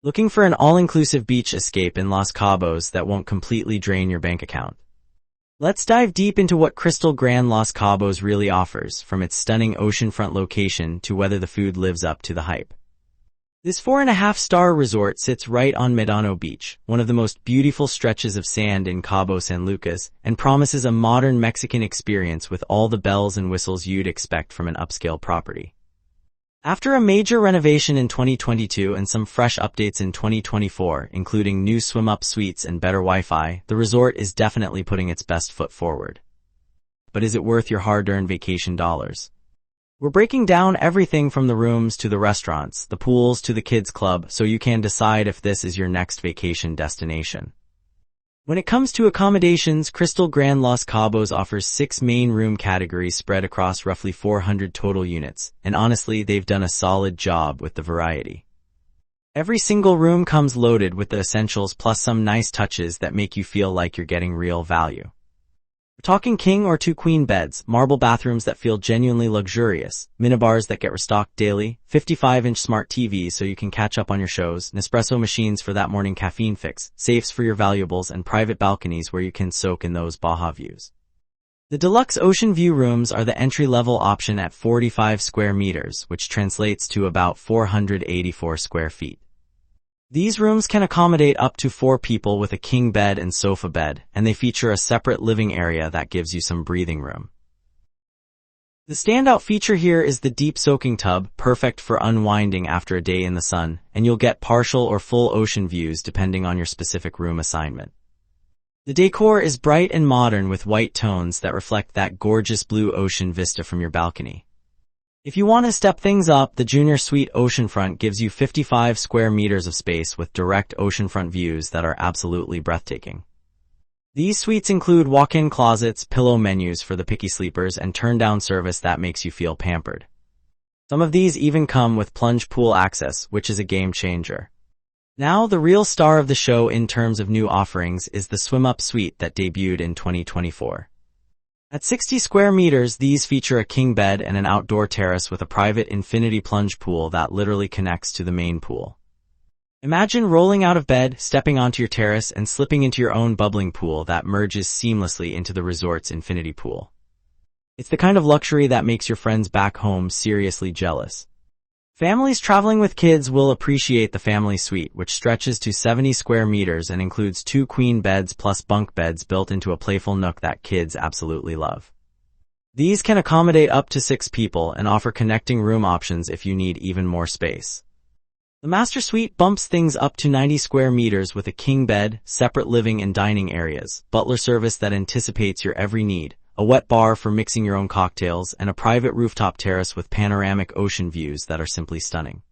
Looking for an all-inclusive beach escape in Los Cabos that won't completely drain your bank account? Let's dive deep into what Krystal Grand Los Cabos really offers, from its stunning oceanfront location to whether the food lives up to the hype. This 4.5-star resort sits right on Medano Beach, one of the most beautiful stretches of sand in Cabo San Lucas, and promises a modern Mexican experience with all the bells and whistles you'd expect from an upscale property. After a major renovation in 2022 and some fresh updates in 2024, including new swim-up suites and better Wi-Fi, the resort is definitely putting its best foot forward. But is it worth your hard-earned vacation dollars? We're breaking down everything from the rooms to the restaurants, the pools to the kids club, so you can decide if this is your next vacation destination. When it comes to accommodations, Krystal Grand Los Cabos offers 6 main room categories spread across roughly 400 total units, and honestly, they've done a solid job with the variety. Every single room comes loaded with the essentials plus some nice touches that make you feel like you're getting real value. We're talking king or 2 queen beds, marble bathrooms that feel genuinely luxurious, minibars that get restocked daily, 55-inch smart TVs so you can catch up on your shows, Nespresso machines for that morning caffeine fix, safes for your valuables, and private balconies where you can soak in those Baja views. The Deluxe Ocean View rooms are the entry-level option at 45 square meters, which translates to about 484 square feet. These rooms can accommodate up to 4 people with a king bed and sofa bed, and they feature a separate living area that gives you some breathing room. The standout feature here is the deep soaking tub, perfect for unwinding after a day in the sun, and you'll get partial or full ocean views depending on your specific room assignment. The decor is bright and modern with white tones that reflect that gorgeous blue ocean vista from your balcony. If you want to step things up, the Junior Suite Oceanfront gives you 55 square meters of space with direct oceanfront views that are absolutely breathtaking. These suites include walk-in closets, pillow menus for the picky sleepers, and turn-down service that makes you feel pampered. Some of these even come with plunge pool access, which is a game changer. Now, the real star of the show in terms of new offerings is the swim-up suite that debuted in 2024. At 60 square meters, these feature a king bed and an outdoor terrace with a private infinity plunge pool that literally connects to the main pool. Imagine rolling out of bed, stepping onto your terrace, and slipping into your own bubbling pool that merges seamlessly into the resort's infinity pool. It's the kind of luxury that makes your friends back home seriously jealous. Families traveling with kids will appreciate the family suite, which stretches to 70 square meters and includes 2 queen beds plus bunk beds built into a playful nook that kids absolutely love. These can accommodate up to 6 people and offer connecting room options if you need even more space. The master suite bumps things up to 90 square meters with a king bed, separate living and dining areas, butler service that anticipates your every need, a wet bar for mixing your own cocktails, and a private rooftop terrace with panoramic ocean views that are simply stunning.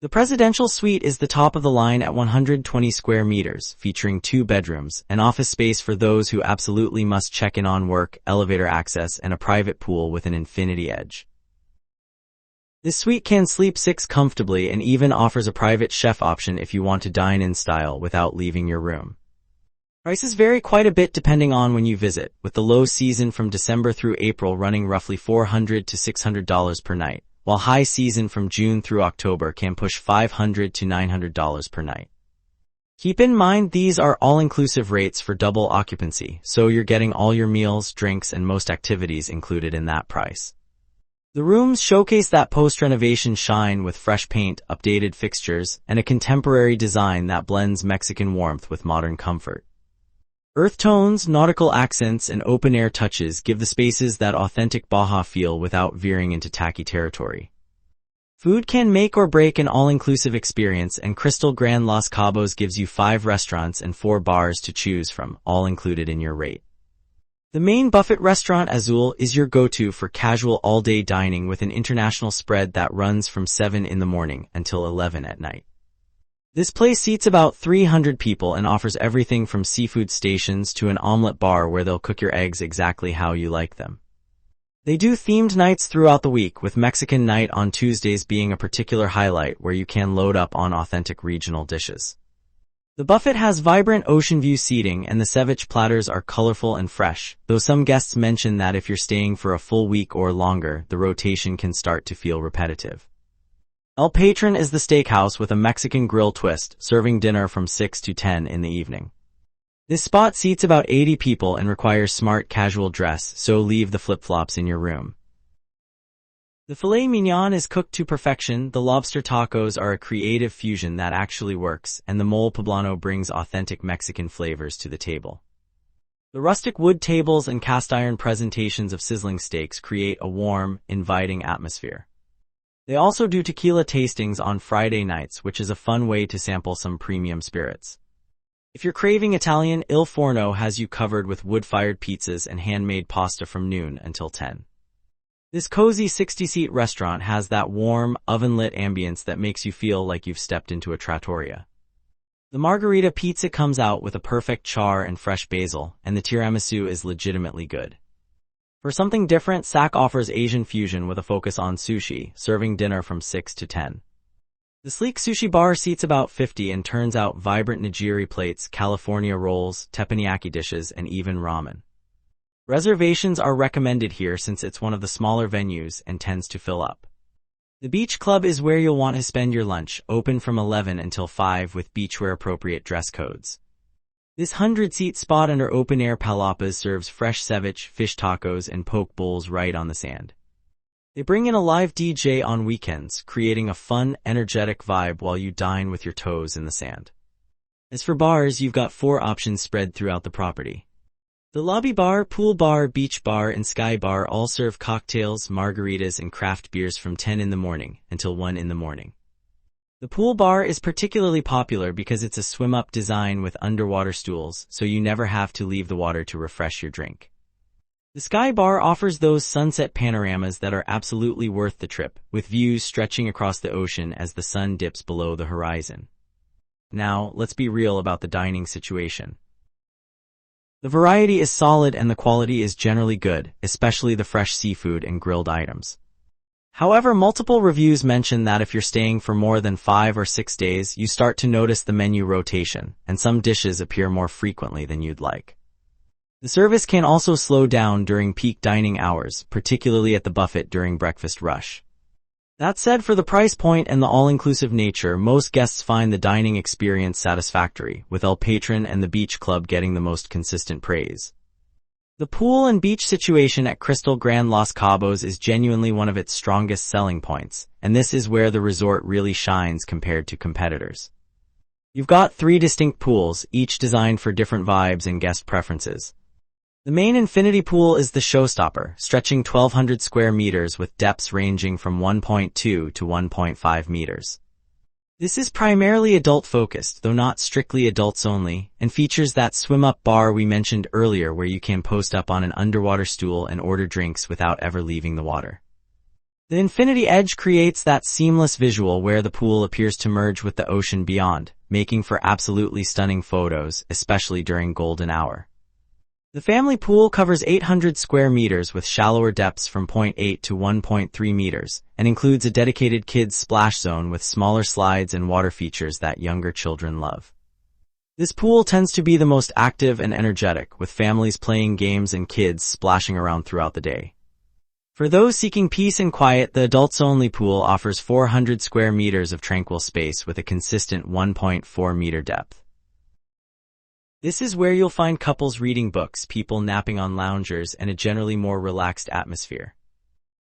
The presidential suite is the top of the line at 120 square meters, featuring 2 bedrooms, an office space for those who absolutely must check in on work, elevator access, and a private pool with an infinity edge. This suite can sleep 6 comfortably and even offers a private chef option if you want to dine in style without leaving your room. Prices vary quite a bit depending on when you visit, with the low season from December through April running roughly $400 to $600 per night, while high season from June through October can push $500 to $900 per night. Keep in mind these are all-inclusive rates for double occupancy, so you're getting all your meals, drinks, and most activities included in that price. The rooms showcase that post-renovation shine with fresh paint, updated fixtures, and a contemporary design that blends Mexican warmth with modern comfort. Earth tones, nautical accents, and open-air touches give the spaces that authentic Baja feel without veering into tacky territory. Food can make or break an all-inclusive experience, and Krystal Grand Los Cabos gives you 5 restaurants and 4 bars to choose from, all included in your rate. The main buffet restaurant Azul is your go-to for casual all-day dining with an international spread that runs from 7 in the morning until 11 at night. This place seats about 300 people and offers everything from seafood stations to an omelet bar where they'll cook your eggs exactly how you like them. They do themed nights throughout the week, with Mexican night on Tuesdays being a particular highlight where you can load up on authentic regional dishes. The buffet has vibrant ocean view seating and the ceviche platters are colorful and fresh, though some guests mention that if you're staying for a full week or longer, the rotation can start to feel repetitive. El Patron is the steakhouse with a Mexican grill twist, serving dinner from 6 to 10 in the evening. This spot seats about 80 people and requires smart casual dress, so leave the flip-flops in your room. The filet mignon is cooked to perfection, the lobster tacos are a creative fusion that actually works, and the mole poblano brings authentic Mexican flavors to the table. The rustic wood tables and cast-iron presentations of sizzling steaks create a warm, inviting atmosphere. They also do tequila tastings on Friday nights, which is a fun way to sample some premium spirits. If you're craving Italian, Il Forno has you covered with wood-fired pizzas and handmade pasta from noon until 10. This cozy 60-seat restaurant has that warm, oven-lit ambience that makes you feel like you've stepped into a trattoria. The margarita pizza comes out with a perfect char and fresh basil, and the tiramisu is legitimately good. For something different, SAC offers Asian fusion with a focus on sushi, serving dinner from 6 to 10. The sleek sushi bar seats about 50 and turns out vibrant nigiri plates, California rolls, teppanyaki dishes, and even ramen. Reservations are recommended here since it's one of the smaller venues and tends to fill up. The Beach Club is where you'll want to spend your lunch, open from 11 until 5 with beachwear-appropriate dress codes. This 100-seat spot under open-air palapas serves fresh ceviche, fish tacos, and poke bowls right on the sand. They bring in a live DJ on weekends, creating a fun, energetic vibe while you dine with your toes in the sand. As for bars, you've got 4 options spread throughout the property. The lobby bar, pool bar, beach bar, and sky bar all serve cocktails, margaritas, and craft beers from 10 in the morning until 1 in the morning. The pool bar is particularly popular because it's a swim-up design with underwater stools, so you never have to leave the water to refresh your drink. The Sky Bar offers those sunset panoramas that are absolutely worth the trip, with views stretching across the ocean as the sun dips below the horizon. Now, let's be real about the dining situation. The variety is solid and the quality is generally good, especially the fresh seafood and grilled items. However, multiple reviews mention that if you're staying for more than 5 or 6 days, you start to notice the menu rotation, and some dishes appear more frequently than you'd like. The service can also slow down during peak dining hours, particularly at the buffet during breakfast rush. That said, for the price point and the all-inclusive nature, most guests find the dining experience satisfactory, with El Patron and the Beach Club getting the most consistent praise. The pool and beach situation at Krystal Grand Los Cabos is genuinely one of its strongest selling points, and this is where the resort really shines compared to competitors. You've got 3 distinct pools, each designed for different vibes and guest preferences. The main infinity pool is the showstopper, stretching 1,200 square meters with depths ranging from 1.2 to 1.5 meters. This is primarily adult-focused, though not strictly adults-only, and features that swim-up bar we mentioned earlier where you can post up on an underwater stool and order drinks without ever leaving the water. The infinity edge creates that seamless visual where the pool appears to merge with the ocean beyond, making for absolutely stunning photos, especially during golden hour. The family pool covers 800 square meters with shallower depths from 0.8 to 1.3 meters, and includes a dedicated kids' splash zone with smaller slides and water features that younger children love. This pool tends to be the most active and energetic, with families playing games and kids splashing around throughout the day. For those seeking peace and quiet, the adults-only pool offers 400 square meters of tranquil space with a consistent 1.4 meter depth. This is where you'll find couples reading books, people napping on loungers, and a generally more relaxed atmosphere.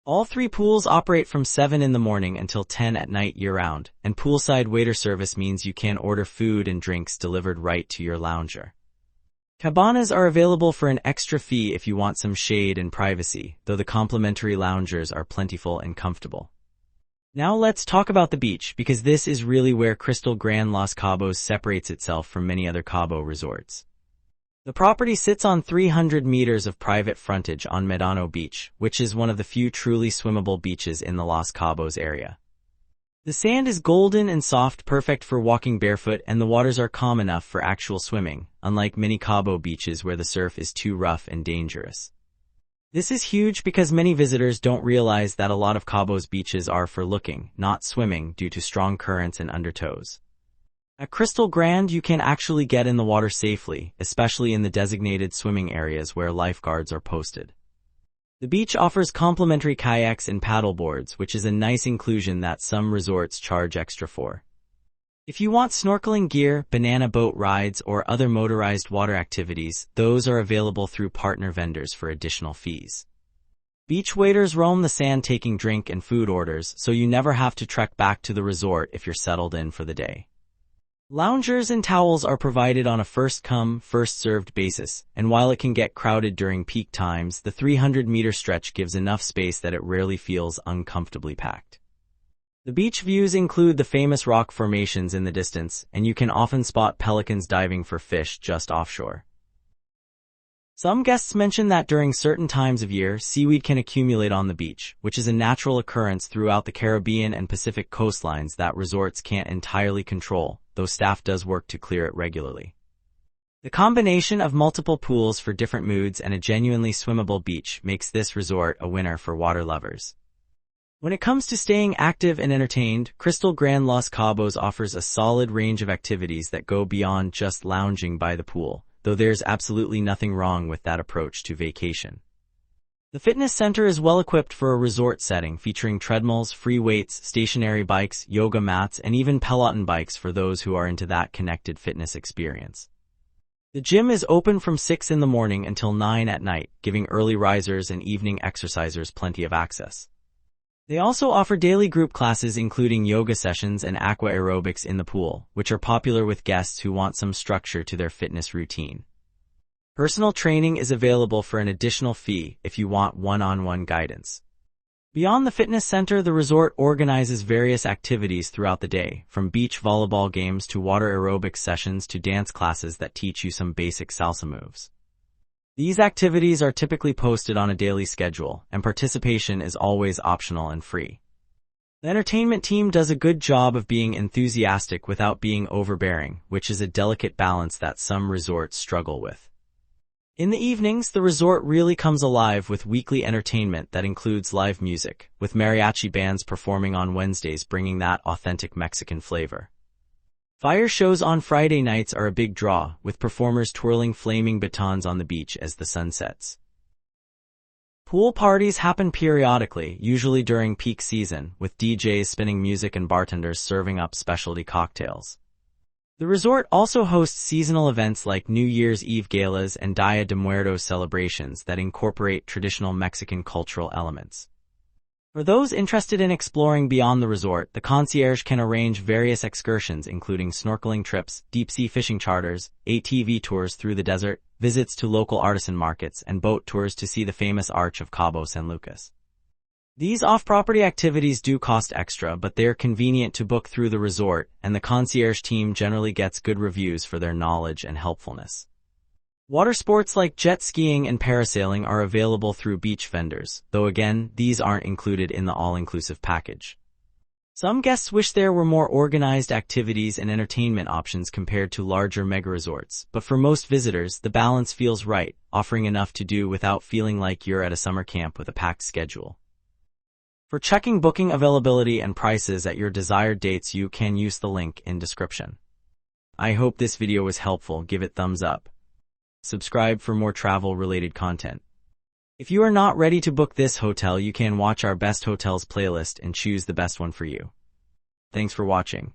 All 3 pools operate from 7 in the morning until 10 at night year-round, and poolside waiter service means you can order food and drinks delivered right to your lounger. Cabanas are available for an extra fee if you want some shade and privacy, though the complimentary loungers are plentiful and comfortable. Now let's talk about the beach, because this is really where Krystal Grand Los Cabos separates itself from many other Cabo resorts. The property sits on 300 meters of private frontage on Medano Beach, which is one of the few truly swimmable beaches in the Los Cabos area. The sand is golden and soft, perfect for walking barefoot, and the waters are calm enough for actual swimming, unlike many Cabo beaches where the surf is too rough and dangerous. This is huge because many visitors don't realize that a lot of Cabo's beaches are for looking, not swimming, due to strong currents and undertows. At Krystal Grand, you can actually get in the water safely, especially in the designated swimming areas where lifeguards are posted. The beach offers complimentary kayaks and paddleboards, which is a nice inclusion that some resorts charge extra for. If you want snorkeling gear, banana boat rides, or other motorized water activities, those are available through partner vendors for additional fees. Beach waiters roam the sand taking drink and food orders, so you never have to trek back to the resort if you're settled in for the day. Loungers and towels are provided on a first-come, first-served basis, and while it can get crowded during peak times, the 300-meter stretch gives enough space that it rarely feels uncomfortably packed. The beach views include the famous rock formations in the distance, and you can often spot pelicans diving for fish just offshore. Some guests mention that during certain times of year, seaweed can accumulate on the beach, which is a natural occurrence throughout the Caribbean and Pacific coastlines that resorts can't entirely control, though staff does work to clear it regularly. The combination of multiple pools for different moods and a genuinely swimmable beach makes this resort a winner for water lovers. When it comes to staying active and entertained, Krystal Grand Los Cabos offers a solid range of activities that go beyond just lounging by the pool, though there's absolutely nothing wrong with that approach to vacation. The fitness center is well equipped for a resort setting, featuring treadmills, free weights, stationary bikes, yoga mats, and even Peloton bikes for those who are into that connected fitness experience. The gym is open from 6 in the morning until 9 at night, giving early risers and evening exercisers plenty of access. They also offer daily group classes including yoga sessions and aqua aerobics in the pool, which are popular with guests who want some structure to their fitness routine. Personal training is available for an additional fee if you want one-on-one guidance. Beyond the fitness center, the resort organizes various activities throughout the day, from beach volleyball games to water aerobics sessions to dance classes that teach you some basic salsa moves. These activities are typically posted on a daily schedule, and participation is always optional and free. The entertainment team does a good job of being enthusiastic without being overbearing, which is a delicate balance that some resorts struggle with. In the evenings, the resort really comes alive with weekly entertainment that includes live music, with mariachi bands performing on Wednesdays bringing that authentic Mexican flavor. Fire shows on Friday nights are a big draw, with performers twirling flaming batons on the beach as the sun sets. Pool parties happen periodically, usually during peak season, with DJs spinning music and bartenders serving up specialty cocktails. The resort also hosts seasonal events like New Year's Eve galas and Dia de Muertos celebrations that incorporate traditional Mexican cultural elements. For those interested in exploring beyond the resort, the concierge can arrange various excursions including snorkeling trips, deep-sea fishing charters, ATV tours through the desert, visits to local artisan markets, and boat tours to see the famous arch of Cabo San Lucas. These off-property activities do cost extra, but they're convenient to book through the resort, and the concierge team generally gets good reviews for their knowledge and helpfulness. Water sports like jet skiing and parasailing are available through beach vendors, though again, these aren't included in the all-inclusive package. Some guests wish there were more organized activities and entertainment options compared to larger mega-resorts, but for most visitors, the balance feels right, offering enough to do without feeling like you're at a summer camp with a packed schedule. For checking booking availability and prices at your desired dates, you can use the link in description. I hope this video was helpful. Give it thumbs up. Subscribe for more travel-related content. If you are not ready to book this hotel, you can watch our best hotels playlist and choose the best one for you. Thanks for watching.